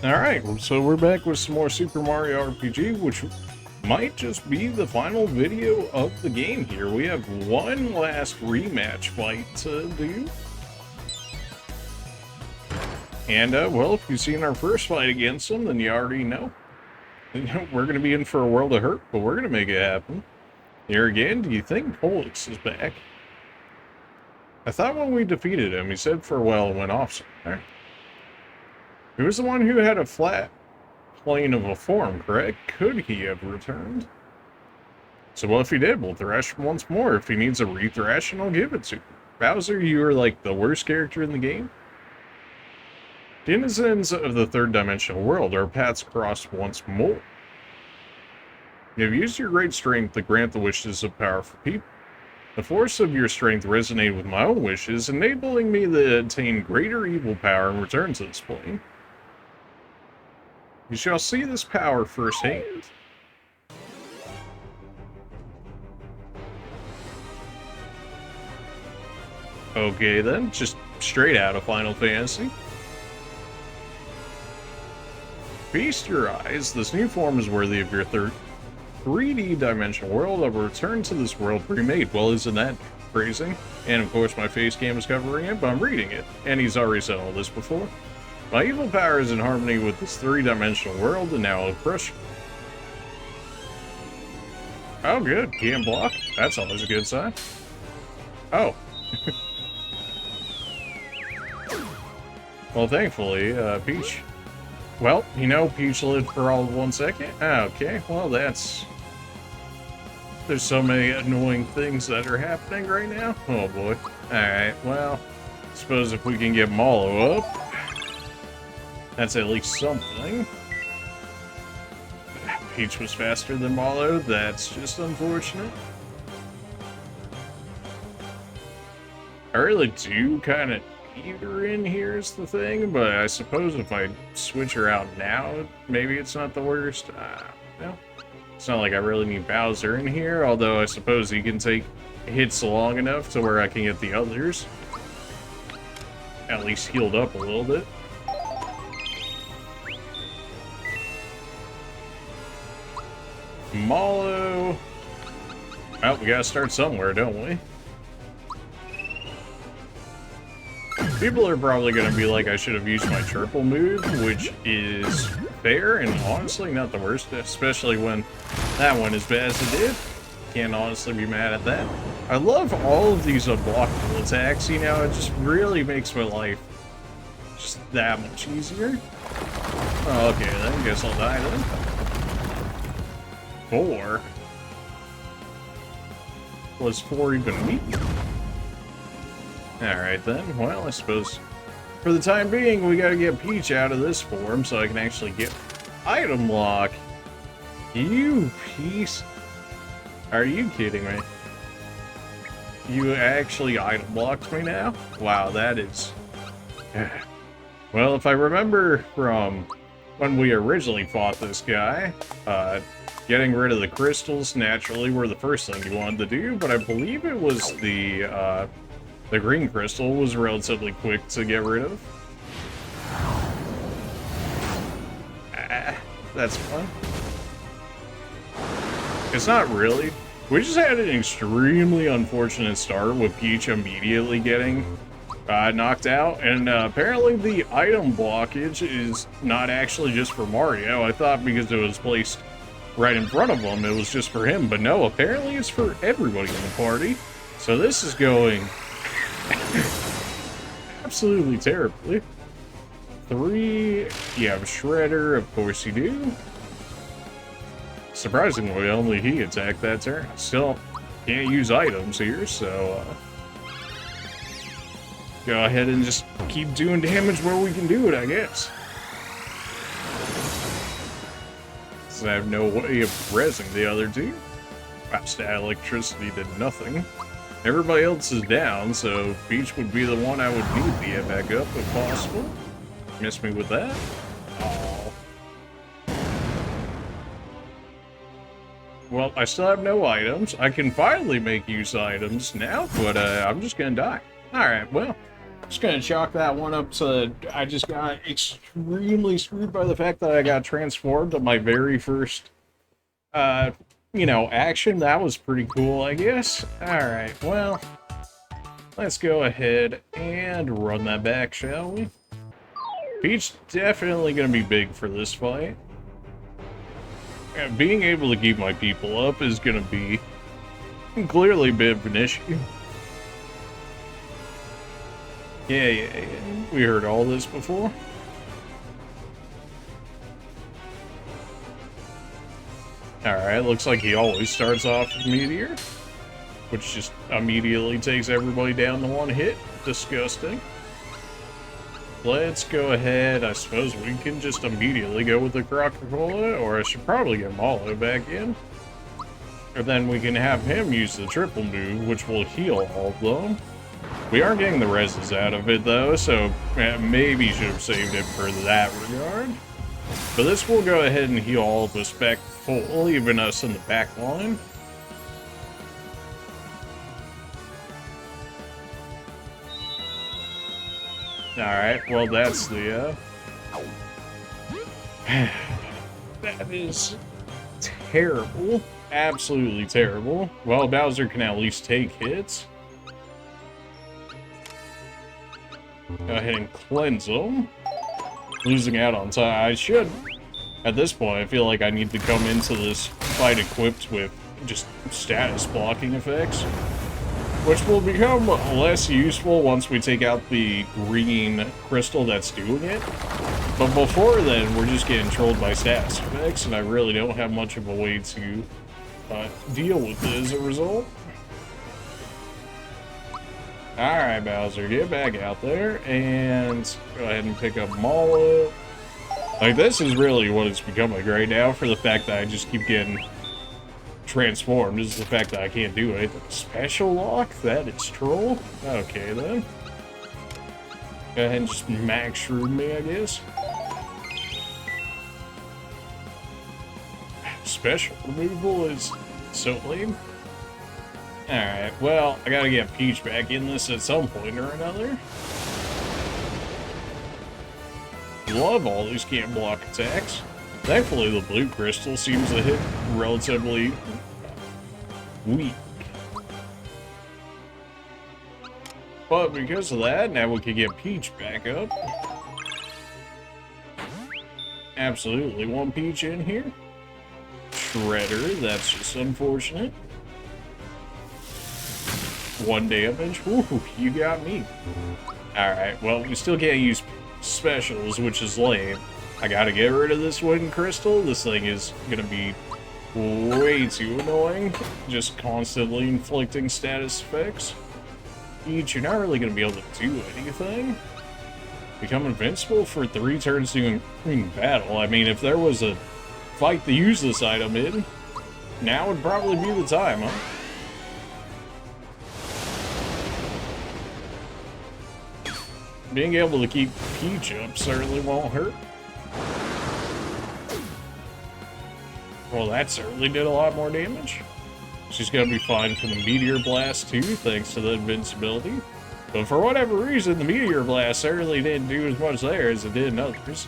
Alright, so we're back with some more Super Mario RPG, which might just be the final video of the game here. We have one last rematch fight to do. And, well, if you've seen our first fight against them, then you already know. We're going to be in for a world of hurt, but we're going to make it happen. Here again, do you think Culex is back? I thought when we defeated him, he said farewell and went off somewhere. He was the one who had a flat plane of a form, correct? Could he have returned? So what if he did? We'll thrash him once more. If he needs a rethrashing, I'll give it to him. Bowser, you are like the worst character in the game. Denizens of the third dimensional world, our paths crossed once more. You have used your great strength to grant the wishes of powerful people. The force of your strength resonated with my own wishes, enabling me to attain greater evil power and return to this plane. You shall see this power firsthand. Okay then, just straight out of Final Fantasy. Feast your eyes, this new form is worthy of your 3D dimensional world. I've returned to this world remade. Well, isn't that crazy? And of course my face cam is covering it, but I'm reading it. And he's already said all this before. My evil power is in harmony with this three-dimensional world, and now I'll crush you. Oh, good. Can't block. That's always a good sign. Oh. Well, thankfully, Peach... Well, you know, Peach lived for all of 1 second. Okay, well, that's... There's so many annoying things that are happening right now. Oh, boy. Alright, well, suppose if we can get Mallow up... That's at least something. Peach was faster than Mallow. That's just unfortunate. I really do kind of need her in here is the thing, but I suppose if I switch her out now, maybe it's not the worst. No. It's not like I really need Bowser in here, although I suppose he can take hits long enough to where I can get the others at least healed up a little bit. Mallow. Well, we gotta start somewhere, don't we? People are probably gonna be like, I should have used my triple move, which is fair and honestly not the worst, especially when that went as bad as it did. Can't honestly be mad at that. I love all of these unblockable attacks, you know, it just really makes my life just that much easier. Oh, okay, then guess I'll die then. 4? Was 4 even me? Alright then, well, I suppose for the time being we gotta get Peach out of this form so I can actually get item lock. You piece. Are you kidding me? You actually item blocked me now? Wow, that is... Well, if I remember from when we originally fought this guy, getting rid of the crystals naturally were the first thing you wanted to do, but I believe it was the green crystal was relatively quick to get rid of. That's fun. It's not really. We just had an extremely unfortunate start with Peach immediately getting knocked out, and apparently the item blockage is not actually just for Mario. I thought because it was placed right in front of him, it was just for him, but no, apparently it's for everybody in the party. So this is going absolutely terribly. 3, you have Shredder, of course you do. Surprisingly, only he attacked that turn. Still can't use items here, so go ahead and just keep doing damage where we can do it, I guess. I have no way of rezzing the other two. Wow, stat electricity did nothing. Everybody else is down, so Peach would be the one I would need to get back up if possible. Miss me with that. Oh. Well, I still have no items. I can finally make use items now, but I'm just gonna die. Alright, well, Just gonna chalk that one up to I just got extremely screwed by the fact that I got transformed on my very first, you know, action. That was pretty cool, I guess. Alright, well, let's go ahead and run that back, shall we? Peach definitely gonna be big for this fight. Being able to keep my people up is gonna be clearly a bit of an issue. Yeah. We heard all this before. Alright, looks like he always starts off with Meteor, which just immediately takes everybody down to one hit. Disgusting. Let's go ahead. I suppose we can just immediately go with the Coca-Cola, or I should probably get Mallow back in. Or then we can have him use the triple move, which will heal all of them. We are getting the reses out of it, though, so maybe should have saved it for that regard. But this will go ahead and heal all of us back full, leaving us in the back line. Alright, well that's the, that is terrible. Absolutely terrible. Well, Bowser can at least take hits. Go ahead and cleanse them. Losing out on time. I should, at this point, I feel like I need to come into this fight equipped with just status blocking effects, which will become less useful once we take out the green crystal that's doing it. But before then, we're just getting trolled by status effects, and I really don't have much of a way to deal with it as a result. Alright, Bowser, get back out there, and go ahead and pick up Mallow. Like, this is really what it's becoming right now, for the fact that I just keep getting transformed, is the fact that I can't do anything. Special lock? That is troll? Okay, then. Go ahead and just max shroom me, I guess. Special removal is so lame. Alright, well, I gotta get Peach back in this at some point or another. Love all these can't block attacks. Thankfully, the blue crystal seems to hit relatively weak. But because of that, now we can get Peach back up. Absolutely want Peach in here. Shredder, that's just unfortunate. 1 damage. Ooh, you got me. Alright, well, we still can't use specials, which is lame. I gotta get rid of this wooden crystal. This thing is gonna be way too annoying. Just constantly inflicting status effects. Peach, you're not really gonna be able to do anything. Become invincible for 3 turns during battle. I mean, if there was a fight to use this item in, now would probably be the time, huh? Being able to keep Peach up certainly won't hurt. Well, that certainly did a lot more damage. She's gonna be fine for the Meteor Blast too, thanks to the invincibility. But for whatever reason, the Meteor Blast certainly didn't do as much there as it did in others.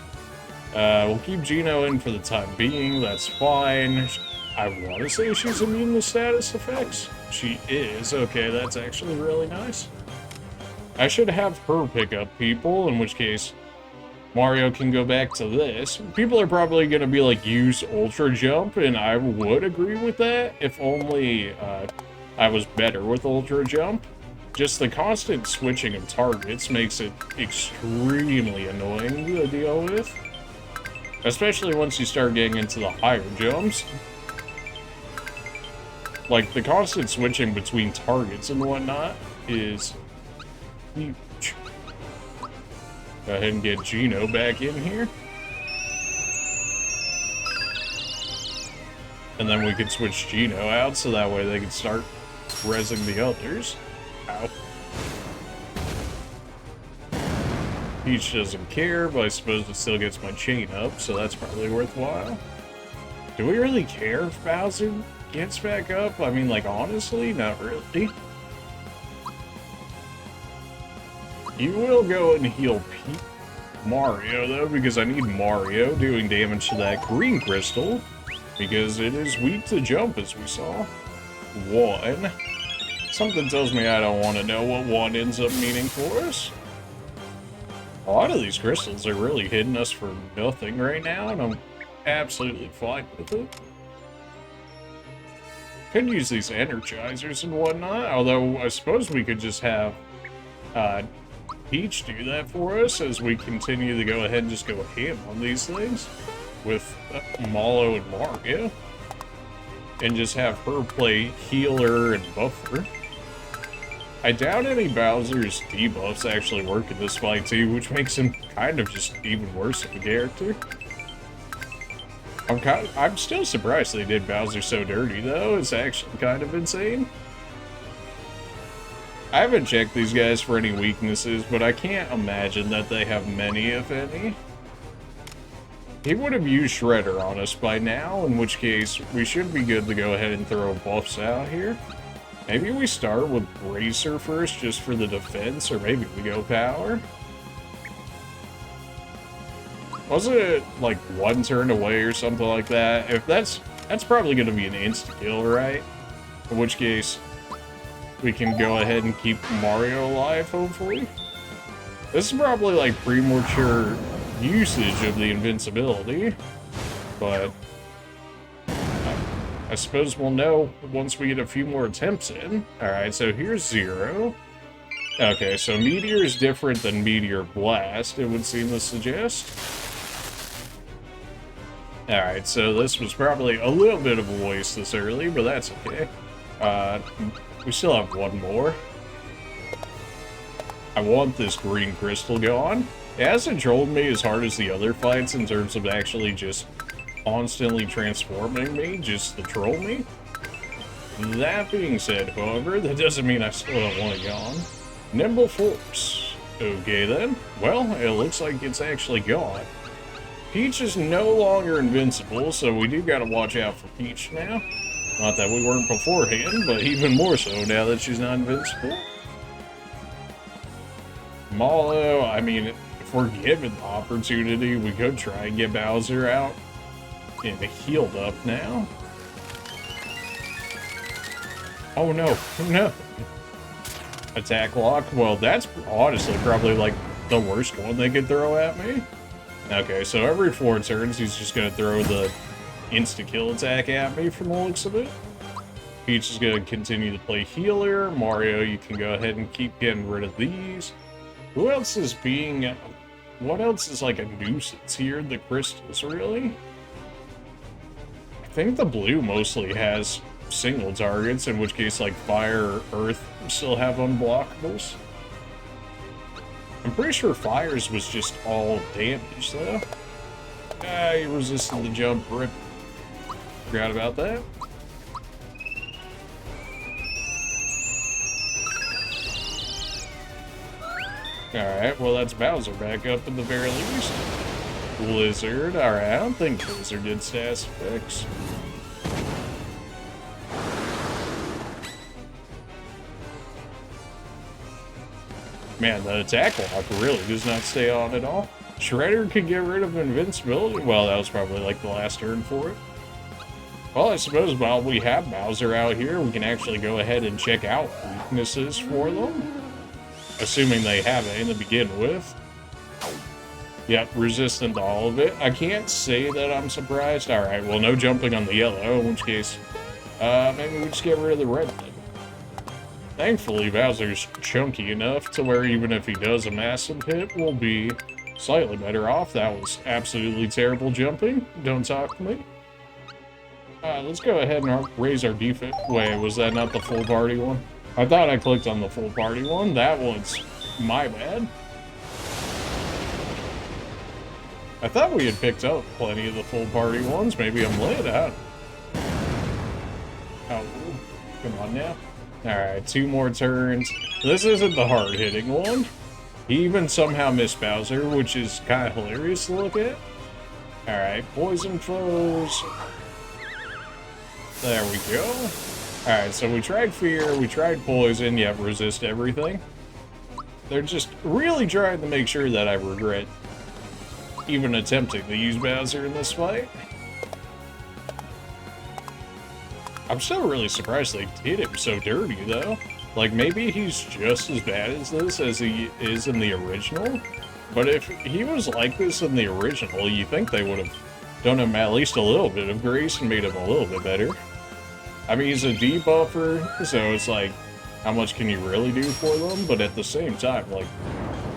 We'll keep Geno in for the time being, that's fine. I want to say she's immune to status effects. She is, okay, that's actually really nice. I should have her pick up people, in which case Mario can go back to this. People are probably going to be like, use Ultra Jump, and I would agree with that if only I was better with Ultra Jump. Just the constant switching of targets makes it extremely annoying to deal with. Especially once you start getting into the higher jumps. Like, the constant switching between targets and whatnot is huge. Go ahead and get Geno back in here. And then we could switch Geno out so that way they can start rezzing the others. Ow. Peach doesn't care, but I suppose it still gets my chain up, so that's probably worthwhile. Do we really care if Bowser gets back up? I mean, like, honestly, not really. You will go and heal Mario, though, because I need Mario doing damage to that green crystal, because it is weak to jump, as we saw. 1. Something tells me I don't want to know what 1 ends up meaning for us. A lot of these crystals are really hitting us for nothing right now, and I'm absolutely fine with it. Could use these energizers and whatnot, although I suppose we could just have Peach do that for us as we continue to go ahead and just go ham on these things with Mallow and Mario. And just have her play healer and buffer. I doubt any Bowser's debuffs actually work in this fight too, which makes him kind of just even worse of a character. I'm still surprised they did Bowser so dirty though. It's actually kind of insane. I haven't checked these guys for any weaknesses, but I can't imagine that they have many, if any. He would have used Shredder on us by now, in which case we should be good to go ahead and throw buffs out here. Maybe we start with Bracer first, just for the defense, or maybe we go Power. Wasn't it like 1 turn away or something like that? If that's probably going to be an insta-kill, right? In which case, we can go ahead and keep Mario alive, hopefully. This is probably like premature usage of the invincibility, but I suppose we'll know once we get a few more attempts in. Alright, so here's 0. Okay, so Meteor is different than Meteor Blast, it would seem to suggest. Alright, so this was probably a little bit of a waste this early, but that's okay. We still have 1 more. I want this green crystal gone. It hasn't trolled me as hard as the other fights in terms of actually just constantly transforming me, just to troll me. That being said, however, that doesn't mean I still don't want it gone. Nimble Force. Okay then. Well, it looks like it's actually gone. Peach is no longer invincible, so we do gotta watch out for Peach now. Not that we weren't beforehand, but even more so now that she's not invincible. Mallow, I mean, if we're given the opportunity, we could try and get Bowser out and healed up now. Oh no, no. Attack lock, well that's honestly probably like the worst one they could throw at me. Okay, so every 4 turns he's just gonna throw the insta-kill attack at me from the looks of it. Peach is gonna continue to play healer. Mario, you can go ahead and keep getting rid of these. Who else is being... What else is like a nuisance here? The crystals, really? I think the blue mostly has single targets, in which case like fire or earth still have unblockables. I'm pretty sure fires was just all damage though. Ah, you resisted the jump, rip. Forgot about that. Alright, well that's Bowser back up at the very least. Blizzard, alright, I don't think Blizzard did status effects. Man, the attack lock really does not stay on at all. Shredder could get rid of invincibility. Well, that was probably like the last turn for it. Well, I suppose while we have Bowser out here, we can actually go ahead and check out weaknesses for them. Assuming they have any to begin with. Yep, resistant to all of it. I can't say that I'm surprised. Alright, well, no jumping on the yellow, in which case, maybe we just get rid of the red then. Thankfully, Bowser's chunky enough to where even if he does a massive hit, we'll be slightly better off. That was absolutely terrible jumping. Don't talk to me. Let's go ahead and raise our defense. Wait, was that not the full party one? I thought I clicked on the full party one. That one's my bad. I thought we had picked up plenty of the full party ones. Maybe I'm lit out. Oh, come on now. Alright, 2 more turns. This isn't the hard-hitting one. He even somehow missed Bowser, which is kind of hilarious to look at. Alright, poison foes. There we go. Alright, so we tried fear, we tried poison, yeah, resist everything. They're just really trying to make sure that I regret even attempting to use Bowser in this fight. I'm still really surprised they did him so dirty, though. Like, maybe he's just as bad as this as he is in the original. But if he was like this in the original, you think they would have done him at least a little bit of grace and made him a little bit better. I mean, he's a debuffer, so it's like, how much can you really do for them? But at the same time, like,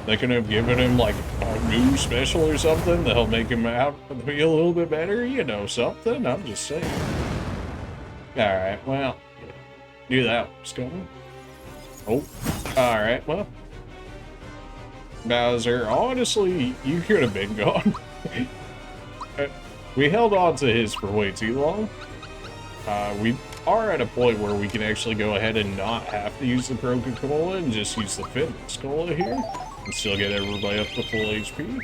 they could have given him, like, a new special or something that'll make him out to be a little bit better, you know, something. I'm just saying. Alright, well, knew that was coming. Oh, alright, well. Bowser, honestly, you could have been gone. We held on to his for way too long. We are at a point where we can actually go ahead and not have to use the Coca-Cola and just use the Fitness Cola here and still get everybody up to full HP.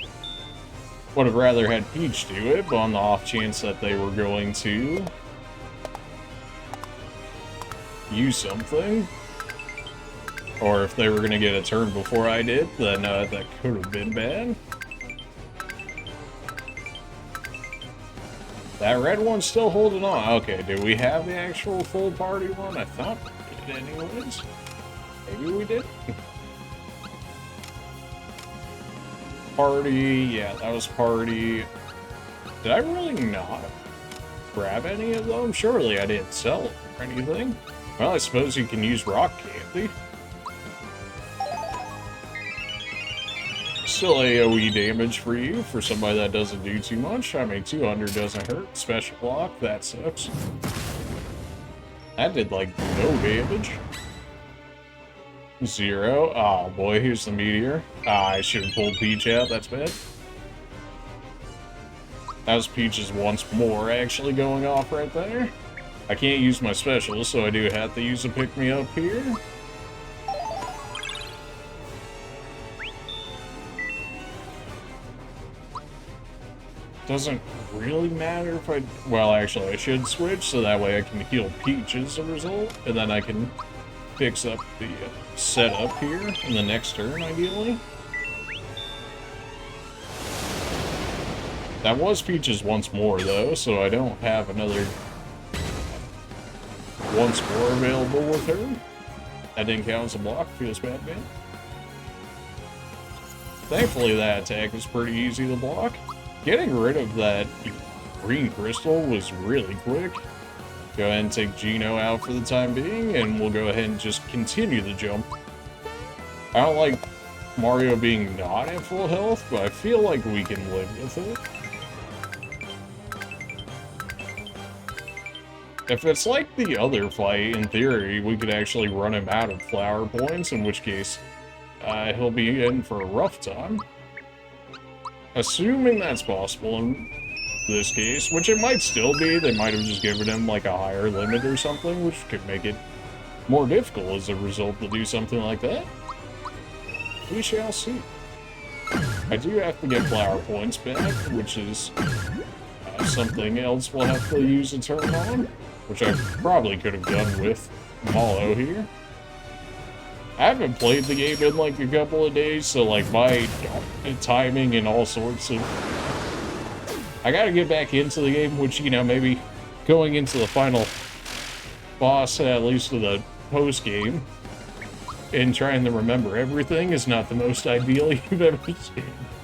Would have rather had Peach do it, but on the off chance that they were going to use something, or if they were going to get a turn before I did, then that could have been bad. That red one's still holding on. Okay, do we have the actual full party one? I thought we did anyways. Maybe we did. Party, yeah, that was party. Did I really not grab any of them? Surely I didn't sell it or anything. Well, I suppose you can use rock candy. Still AoE damage for you, for somebody that doesn't do too much. I mean, 200 doesn't hurt. Special block, that sucks. That did, like, no damage. 0. Oh, boy, here's the meteor. Ah, I should have pulled Peach out. That's bad. That was Peach's once more actually going off right there. I can't use my special, so I do have to use a pick-me-up here. Doesn't really matter if I... Well, actually, I should switch, so that way I can heal Peach as a result, and then I can fix up the setup here in the next turn, ideally. That was Peach's once more, though, so I don't have another once more available with her. That didn't count as a block. Feels bad, man. Thankfully, that attack was pretty easy to block. Getting rid of that green crystal was really quick. Go ahead and take Geno out for the time being, and we'll go ahead and just continue the jump. I don't like Mario being not at full health, but I feel like we can live with it. If it's like the other fight, in theory, we could actually run him out of flower points, in which case he'll be in for a rough time. Assuming that's possible in this case, which it might still be. They might have just given him like a higher limit or something, which could make it more difficult as a result to do something like that. We shall see. I do have to get flower points back, which is something else we'll have to use a turn on, which I probably could have done with Mallow here. I haven't played the game in like a couple of days, so like my timing and all sorts of... I gotta get back into the game, which, you know, maybe going into the final boss, at least to the post-game, and trying to remember everything is not the most ideal you've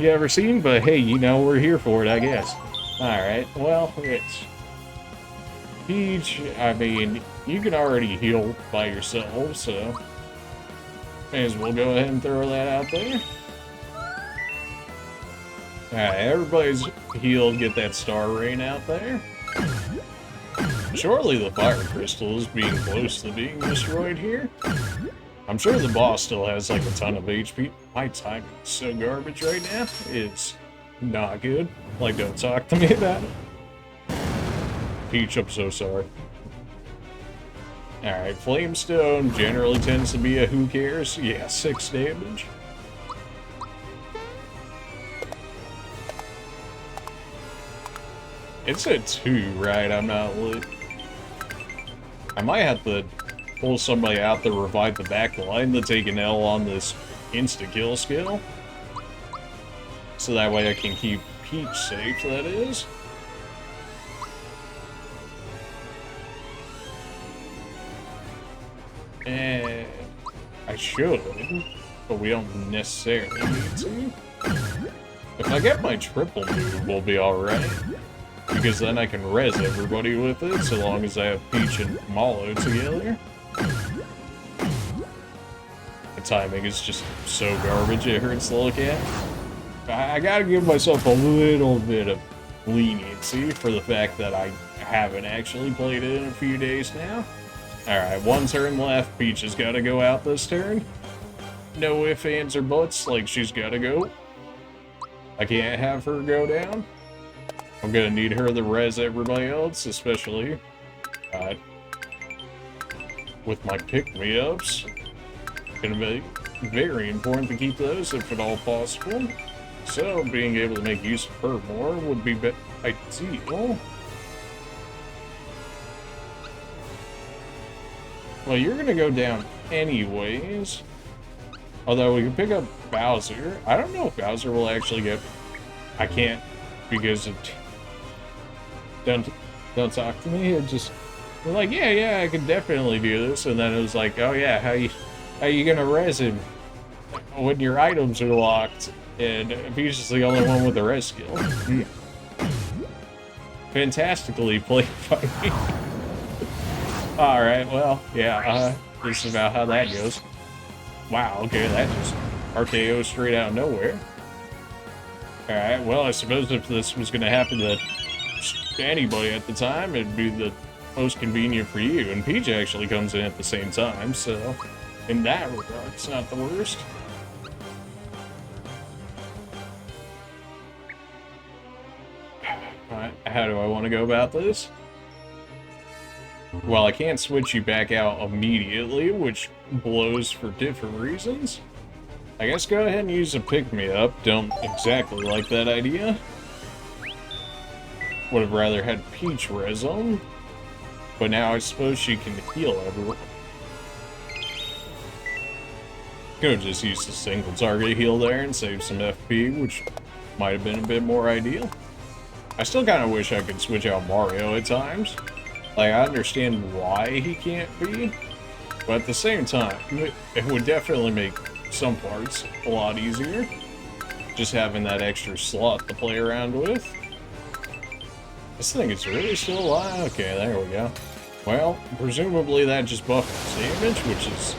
ever seen, but hey, you know, we're here for it, I guess. Alright, well, it's... Peach, I mean, you can already heal by yourself, so... May as well go ahead and throw that out there. Alright, everybody's healed, get that star rain out there. Surely the fire crystal is being close to being destroyed here. I'm sure the boss still has like a ton of HP. My timing is so garbage right now. It's not good. Like, don't talk to me about it. Peach, I'm so sorry. Alright, Flamestone generally tends to be a who cares. Yeah, 6 damage. It's a 2, right? I'm not lit. I might have to pull somebody out to revive the back line to take an L on this insta-kill skill. So that way I can keep Peach safe, that is. And I should, but we don't necessarily need to. If I get my triple move, we'll be alright. Because then I can res everybody with it, so long as I have Peach and Mallow together. The timing is just so garbage, it hurts to look at. I gotta give myself a little bit of leniency for the fact that I haven't actually played it in a few days now. Alright, one turn left. Peach has gotta go out this turn. No ifs, ands, or buts, like she's gotta go. I can't have her go down. I'm gonna need her to res everybody else, especially with my pick-me-ups. Gonna be very important to keep those if at all possible. So being able to make use of her more would be ideal. Well, you're gonna go down anyways. Although we can pick up Bowser. I don't know if Bowser will actually get... I can't because of... Don't talk to me. It just... We're like, yeah, I can definitely do this. And then it was like, oh yeah, how you gonna res him when your items are locked? And Peach is the only one with the res skill. Fantastically played by me. Alright, well, yeah, this is about how that goes. Wow, okay, that just RKO straight out of nowhere. Alright, well, I suppose if this was going to happen to anybody at the time, it'd be the most convenient for you. And Peach actually comes in at the same time, so in that regard, it's not the worst. Alright, how do I want to go about this? Well, I can't switch you back out immediately, which blows for different reasons. I guess go ahead and use a pick-me-up. Don't exactly like that idea. Would have rather had Peach res them. But now I suppose she can heal everyone. Could have just used a single target heal there and save some FP, which might have been a bit more ideal. I still kind of wish I could switch out Mario at times. Like, I understand why he can't be, but at the same time, it would definitely make some parts a lot easier. Just having that extra slot to play around with. This thing is really still alive. Okay, there we go. Well, presumably that just buffed damage, which is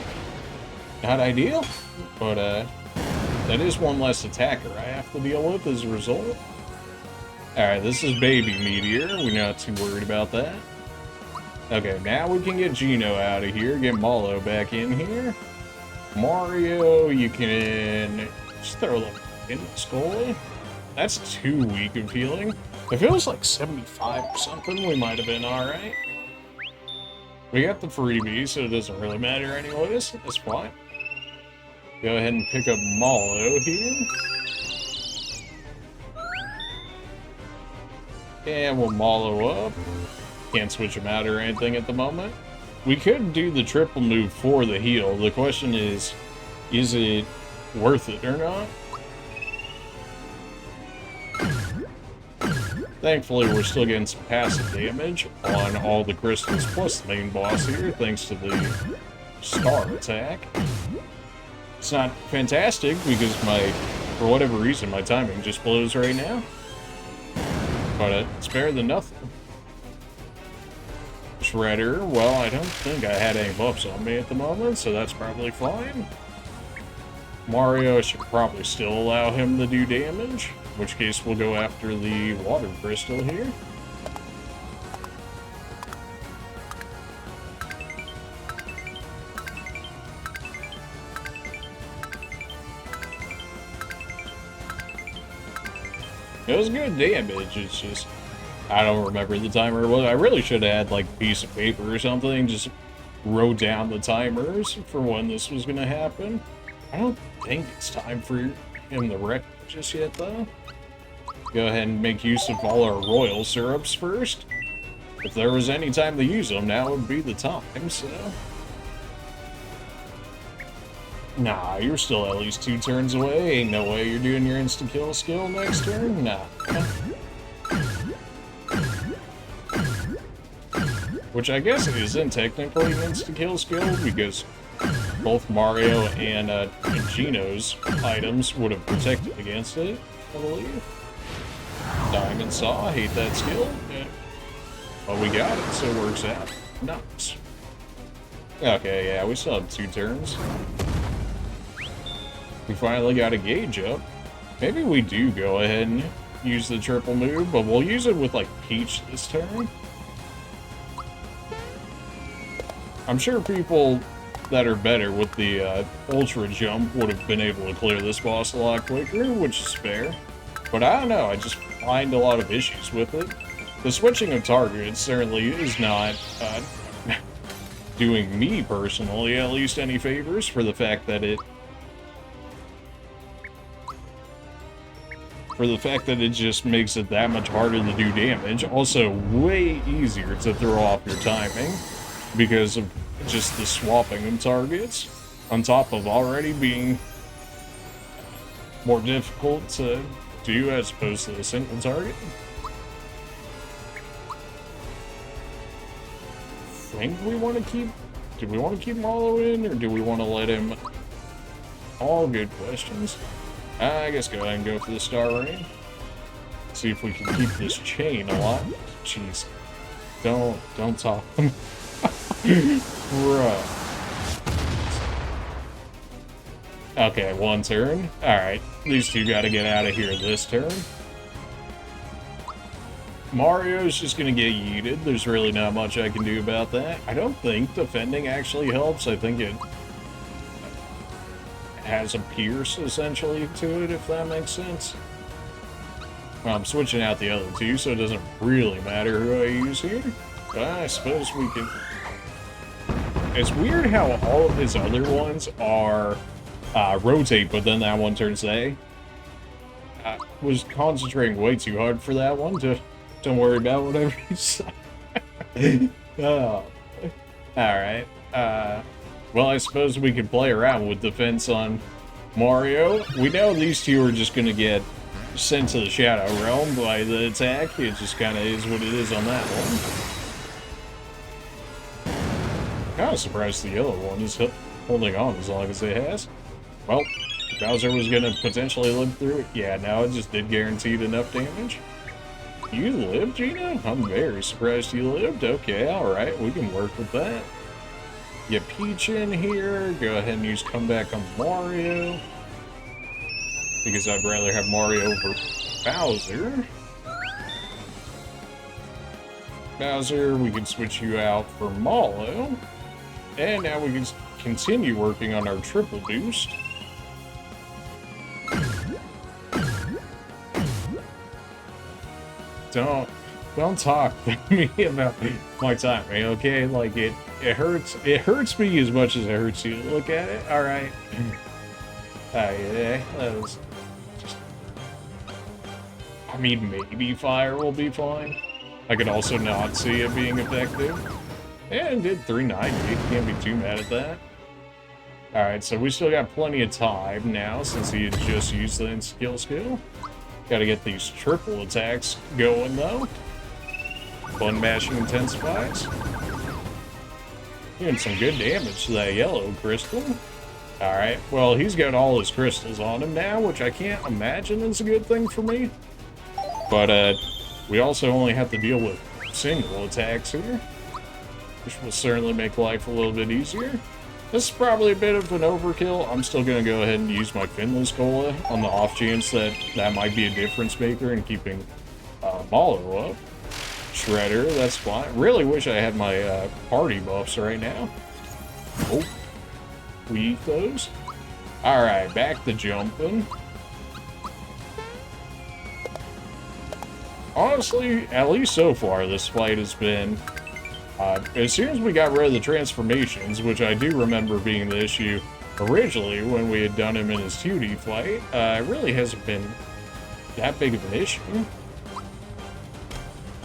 not ideal, but that is one less attacker I have to deal with as a result. Alright, this is Baby Meteor. We're not too worried about that. Okay, now we can get Geno out of here, get Mallow back in here. Mario, you can just throw them in the skull. That's too weak of healing. If it was like 75 or something, we might have been alright. We got the freebie, so it doesn't really matter anyways. That's fine. Go ahead and pick up Mallow here. And we'll Mallow up. Can't switch him out or anything at the moment. We could do the triple move for the heal. The question is it worth it or not? Thankfully, we're still getting some passive damage on all the crystals plus the main boss here, thanks to the star attack. It's not fantastic because for whatever reason, my timing just blows right now. But it's better than nothing. Shredder, well, I don't think I had any buffs on me at the moment, so that's probably fine. Mario, I should probably still allow him to do damage, in which case we'll go after the water crystal here. It was good damage, it's just... I don't remember the timer. Well, I really should have had like a piece of paper or something. Just wrote down the timers for when this was going to happen. I don't think it's time for him to wreck just yet, though. Go ahead and make use of all our royal syrups first. If there was any time to use them, now would be the time, so... Nah, you're still at least 2 turns away. Ain't no way you're doing your insta-kill skill next turn. Nah. Which I guess isn't technically an insta-kill skill, because both Mario and Geno's items would have protected against it, I believe. Diamond Saw, hate that skill. Yeah. Well, we got it, so it works out. Nice. Okay, yeah, we still have 2 turns. We finally got a gauge up. Maybe we do go ahead and use the triple move, but we'll use it with, like, Peach this turn. I'm sure people that are better with the Ultra Jump would have been able to clear this boss a lot quicker, which is fair. But I don't know, I just find a lot of issues with it. The switching of targets certainly is not doing me personally at least any favors, for the fact that it just makes it that much harder to do damage. Also, way easier to throw off your timing because of just the swapping of targets, on top of already being more difficult to do as opposed to a single target. Think we want to keep... Do we want to keep Mallow in, or do we want to let him... All good questions. I guess go ahead and go for the Star Rain. See if we can keep this chain alive. Jeez. Don't talk. Bruh. Okay, 1 turn. Alright, these two gotta get out of here this turn. Mario's just gonna get yeeted. There's really not much I can do about that. I don't think defending actually helps. I think it has a pierce, essentially, to it, if that makes sense. Well, I'm switching out the other two, so it doesn't really matter who I use here. But I suppose we can... It's weird how all of his other ones are rotate, but then that one turns A. I was concentrating way too hard for that one to... Don't worry about whatever you say. Oh. Alright. Well, I suppose we can play around with defense on Mario. We know these two are just going to get sent to the Shadow Realm by the attack. It just kind of is what it is on that one. Kind of surprised the yellow one is holding on as long as it has. Well, Bowser was going to potentially live through it. Yeah, now it just did guaranteed enough damage. You lived, Geno? I'm very surprised you lived. Okay, alright, we can work with that. Get Peach in here. Go ahead and use comeback on Mario, because I'd rather have Mario over Bowser. Bowser, we can switch you out for Mallow. And now we can continue working on our triple boost. Don't talk to me about my timing, okay? Like, it hurts me as much as it hurts you to look at it, alright? Yeah, that was just... I mean, maybe fire will be fine. I could also not see it being effective. And it did 390, can't be too mad at that. Alright, so we still got plenty of time now, since he had just used the skill. Gotta get these triple attacks going, though. Button mashing intensifies. Doing some good damage to that yellow crystal. Alright, well, he's got all his crystals on him now, which I can't imagine is a good thing for me. But, we also only have to deal with single attacks here, which will certainly make life a little bit easier. This is probably a bit of an overkill. I'm still going to go ahead and use my Finless Cola on the off chance that that might be a difference maker in keeping Mallow up. Shredder, that's fine. Really wish I had my party buffs right now. Oh, we eat those. Alright, back to jumping. Honestly, at least so far, this fight has been... as soon as we got rid of the transformations, which I do remember being the issue originally when we had done him in his 2D fight, it really hasn't been that big of an issue.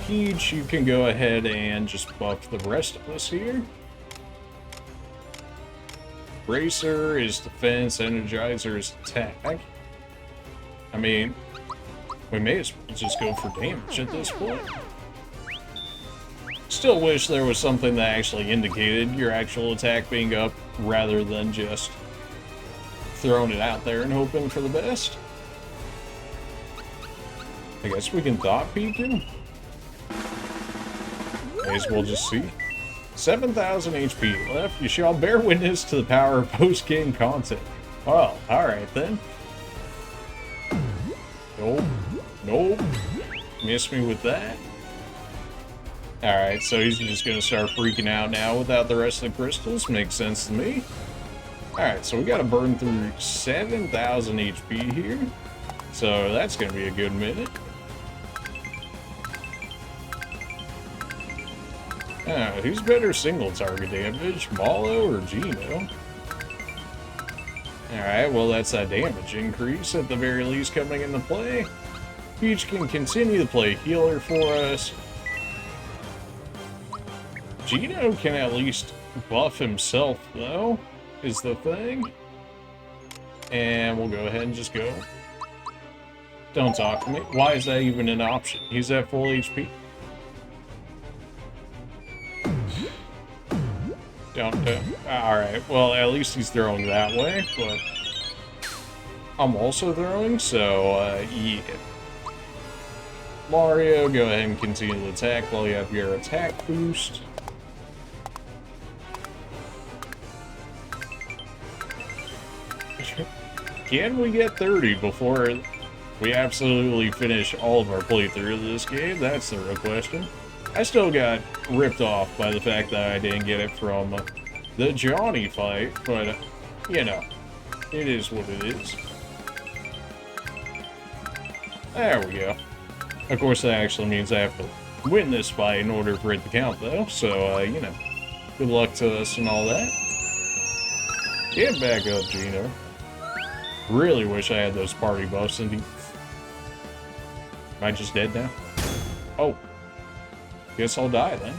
Peach, you can go ahead and just buff the rest of us here. Bracer is defense, Energizer is attack. I mean, we may as well just go for damage at this point. Still wish there was something that actually indicated your actual attack being up rather than just throwing it out there and hoping for the best. I guess we can thought peek him. May as well just see. 7,000 HP left. You shall bear witness to the power of post-game content. Well, alright then. Nope. Nope. Missed me with that. Alright, so he's just gonna start freaking out now without the rest of the crystals. Makes sense to me. Alright, so we gotta burn through 7,000 HP here. So that's gonna be a good minute. Who's better single target damage, Mallow or Geno? Alright, well that's that damage increase at the very least coming into play. Peach can continue to play healer for us. Geno can at least buff himself, though, is the thing. And we'll go ahead and just go. Don't talk to me. Why is that even an option? He's at full HP. Alright, well, at least he's throwing that way, but I'm also throwing, so, yeah. Mario, go ahead and continue to attack while you have your attack boost. Can we get 30 before we absolutely finish all of our playthrough of this game? That's the real question. I still got ripped off by the fact that I didn't get it from the Johnny fight, but, you know, it is what it is. There we go. Of course, that actually means I have to win this fight in order for it to count, though, so, you know, good luck to us and all that. Get back up, Geno. Really wish I had those party buffs in. Am I just dead now? Oh. Guess I'll die then.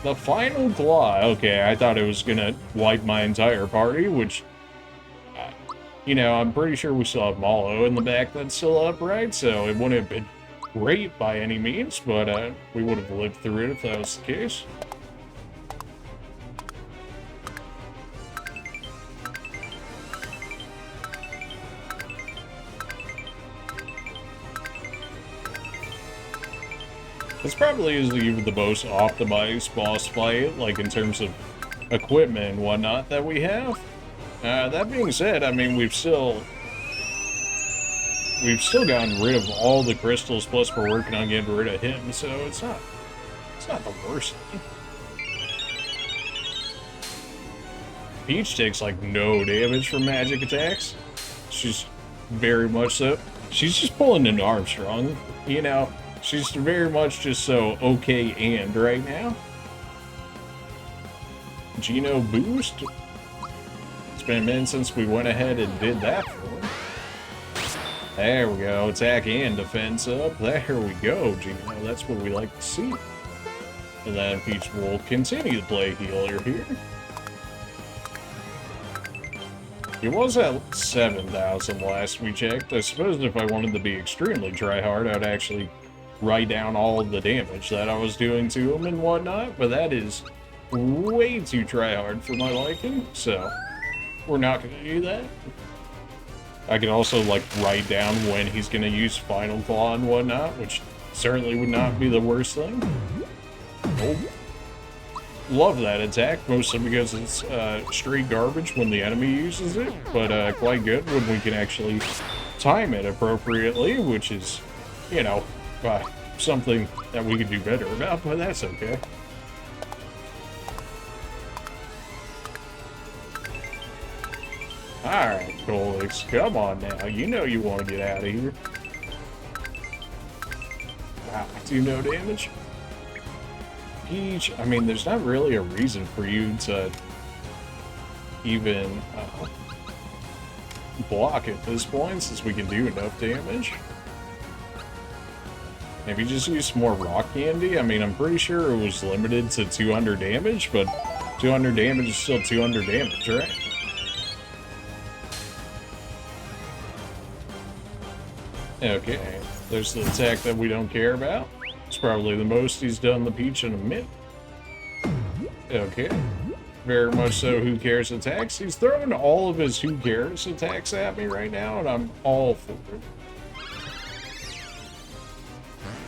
The final claw. Okay, I thought it was gonna wipe my entire party, which, you know, I'm pretty sure we still have Mallow in the back that's still upright, so it wouldn't have been great by any means, but we would have lived through it if that was the case. This probably is even the most optimized boss fight, like in terms of equipment and whatnot that we have. That being said, I mean, we've still gotten rid of all the crystals, plus we're working on getting rid of him, so it's not the worst thing. Peach takes like no damage from magic attacks. She's very much so. She's just pulling an Armstrong, you know. She's very much just so okay and right now. Geno boost. It's been a minute since we went ahead and did that for him. There we go. Attack and defense up. There we go, Geno. That's what we like to see. And then Peach will continue to play healer here. He was at 7,000 last we checked. I suppose if I wanted to be extremely tryhard, I'd actually write down all of the damage that I was doing to him and whatnot, but that is way too tryhard for my liking, so we're not going to do that. I can also, like, write down when he's going to use Final Claw and whatnot, which certainly would not be the worst thing. Nope. Love that attack, mostly because it's straight garbage when the enemy uses it, but quite good when we can actually time it appropriately, which is, you know, something that we could do better about, but that's okay. Alright, Culex, come on now. You know you want to get out of here. Wow, do no damage. Peach, I mean, there's not really a reason for you to even block at this point, since we can do enough damage. Maybe just use some more rock candy. I mean, I'm pretty sure it was limited to 200 damage, but 200 damage is still 200 damage, right? Okay, there's the attack that we don't care about. It's probably the most he's done the Peach in a minute. Okay, very much so who cares attacks. He's throwing all of his who cares attacks at me right now, and I'm all for it.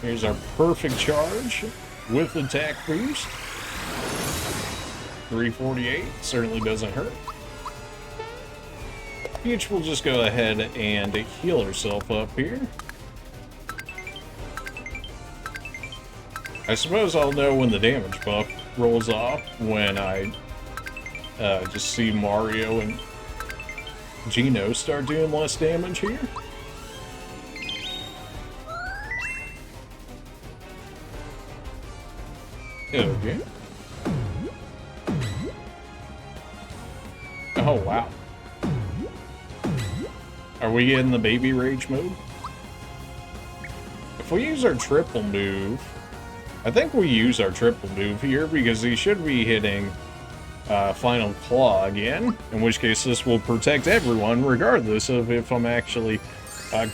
Here's our perfect charge with attack boost. 348, certainly doesn't hurt. Peach will just go ahead and heal herself up here. I suppose I'll know when the damage buff rolls off when I just see Mario and Geno start doing less damage here. Okay. Oh, wow. Are we in the baby rage mode? If we use our triple move, I think we use our triple move here because he should be hitting Final Claw again, in which case this will protect everyone regardless of if I'm actually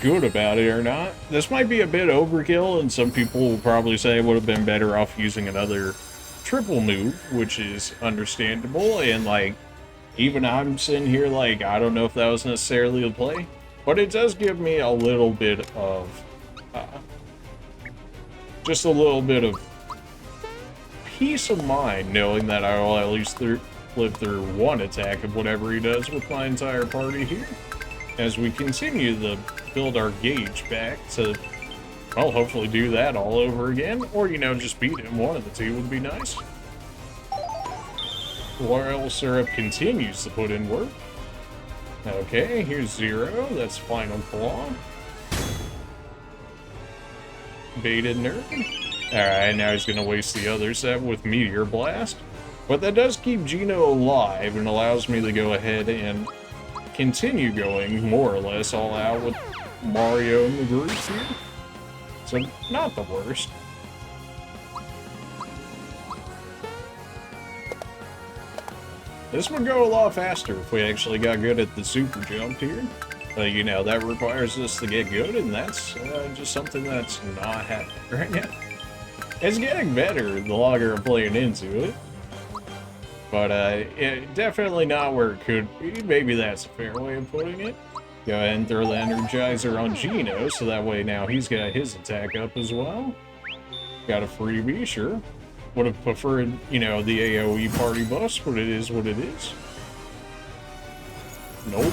good about it or not. This might be a bit overkill, and some people will probably say it would have been better off using another triple move, which is understandable, and like, even I'm sitting here like, I don't know if that was necessarily the play, but it does give me a little bit of, just a little bit of peace of mind knowing that I will at least live through one attack of whatever he does with my entire party here, as we continue to build our gauge back to, well, hopefully do that all over again, or, you know, just beat him. One of the two would be nice. Royal Syrup continues to put in work. Okay, here's 0. That's Final Claw. Baited Nerve. Alright, now he's going to waste the other set with Meteor Blast. But that does keep Geno alive and allows me to go ahead and continue going more or less all out with Mario and the group here. So, not the worst. This would go a lot faster if we actually got good at the super jump here. But, you know, that requires us to get good, and that's just something that's not happening right now. It's getting better the longer I'm playing into it. But definitely not where it could be. Maybe that's a fair way of putting it. Go ahead and throw the Energizer on Geno, so that way now he's got his attack up as well. Got a freebie, sure. Would have preferred, you know, the AoE party bus, but it is what it is. Nope.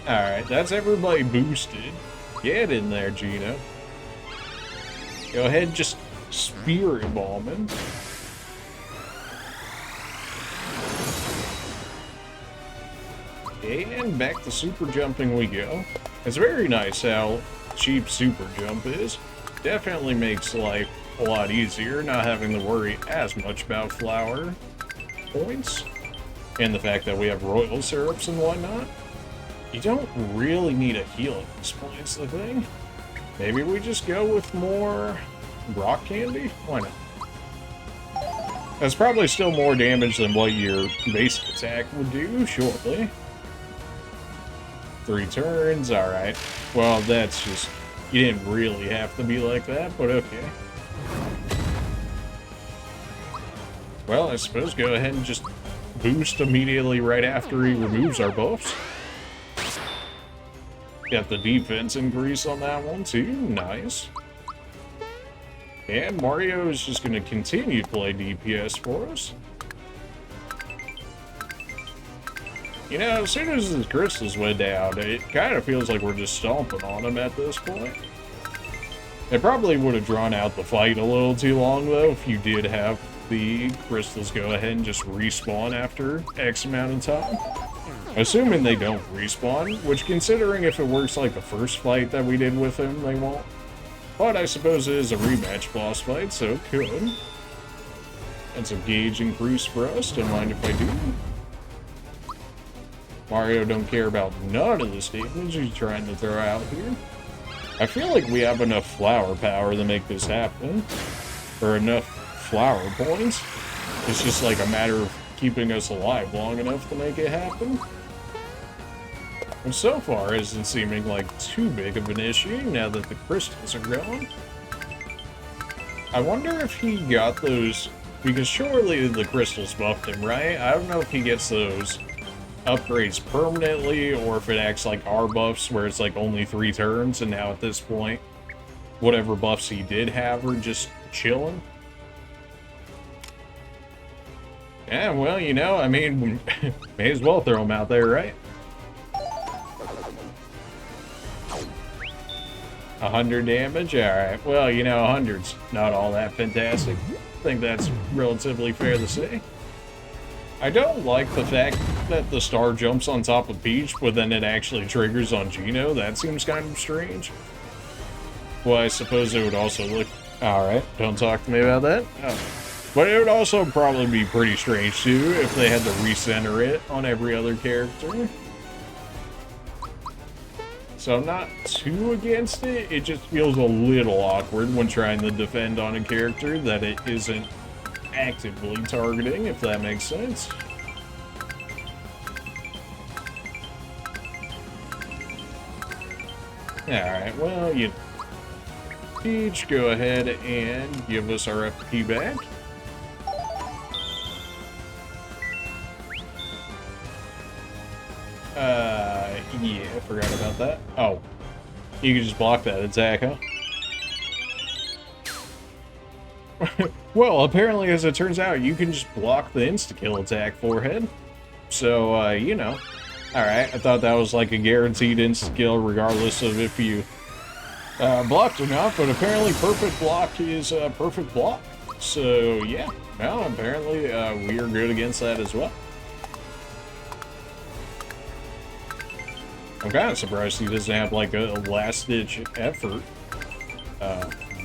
Alright, that's everybody boosted. Get in there, Geno. Go ahead, just Spirit Bomb him. And back to super jumping we go. It's very nice how cheap super jump is. Definitely makes life a lot easier, not having to worry as much about flower points. And the fact that we have royal syrups and whatnot. You don't really need a heal at this point, is the thing. Maybe we just go with more rock candy? Why not? That's probably still more damage than what your basic attack would do, shortly. 3 turns, alright. Well, that's just... You didn't really have to be like that, but okay. Well, I suppose go ahead and just boost immediately right after he removes our buffs. Got the defense increase on that one too, nice. And Mario is just going to continue to play DPS for us. You know, as soon as the crystals went down, it kind of feels like we're just stomping on them at this point. It probably would have drawn out the fight a little too long, though, if you did have the crystals go ahead and just respawn after X amount of time. Assuming they don't respawn, which, considering if it works like the first fight that we did with him, they won't. But I suppose it is a rematch boss fight, so it could. That's a gauge increase for us, don't mind if I do. Mario don't care about none of the statements he's trying to throw out here. I feel like we have enough flower power to make this happen. Or enough flower points. It's just like a matter of keeping us alive long enough to make it happen. And so far, isn't seeming like too big of an issue now that the crystals are gone. I wonder if he got those, because surely the crystals buffed him, right? I don't know if he gets those upgrades permanently or if it acts like our buffs where it's like only 3 turns and now at this point, whatever buffs he did have are just chilling. Yeah, well, you know, I mean, may as well throw them out there, right? 100 damage? Alright, well, you know, 100's not all that fantastic. I think that's relatively fair to say. I don't like the fact that the star jumps on top of Peach, but then it actually triggers on Geno. That seems kind of strange. Well, I suppose it would also look... Alright, don't talk to me about that. Oh. But it would also probably be pretty strange, too, if they had to recenter it on every other character. So I'm not too against it, it just feels a little awkward when trying to defend on a character that it isn't actively targeting, if that makes sense. Alright, well, you each go ahead and give us our FP back. Yeah, I forgot about that. Oh, you can just block that attack, huh? Well, apparently, as it turns out, you can just block the insta-kill attack forehead. So, you know. Alright, I thought that was like a guaranteed insta-kill regardless of if you blocked or not, but apparently perfect block is perfect block. So, yeah. Well, apparently, we are good against that as well. I'm kind of surprised he doesn't have like a last-ditch effort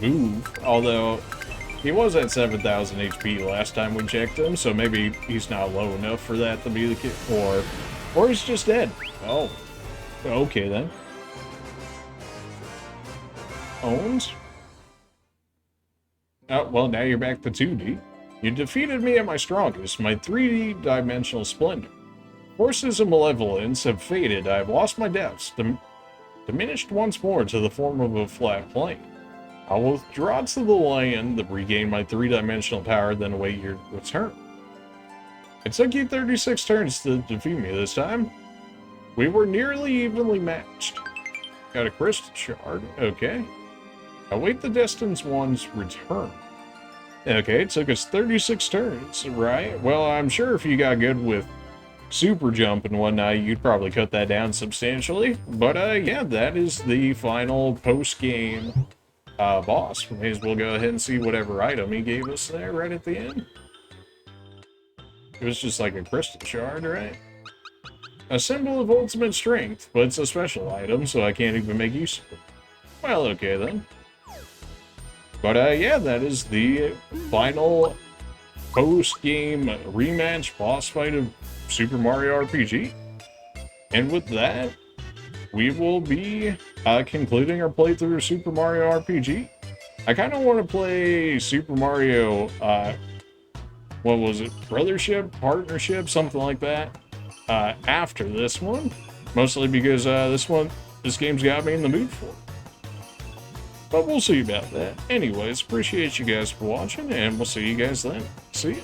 move, although he was at 7,000 HP last time we checked him, so maybe he's not low enough for that to be the case, or he's just dead. Oh, okay then. Owns? Oh, well, now you're back to 2D. You defeated me at my strongest, my 3D dimensional splendor. Forces of malevolence have faded. I have lost my depths, diminished once more to the form of a flat plane. I will withdraw to the land to regain my 3-dimensional power, then await your return. It took you 36 turns to defeat me this time. We were nearly evenly matched. Got a crystal shard. Okay. Await the destined one's return. Okay, it took us 36 turns, right? Well, I'm sure if you got good with super jump and whatnot, you'd probably cut that down substantially. But yeah, that is the final post-game boss. We may as well go ahead and see whatever item he gave us there right at the end. It was just like a crystal shard, right? A symbol of ultimate strength, but it's a special item, so I can't even make use of it. Well, okay then. But yeah, that is the final post-game rematch boss fight of Super Mario RPG. And with that, we will be concluding our playthrough of Super Mario RPG. I kind of want to play Super Mario, what was it? Brothership? Partnership? Something like that. After this one. Mostly because this game's got me in the mood for it. But we'll see about that. Anyways, appreciate you guys for watching, and we'll see you guys then. See ya.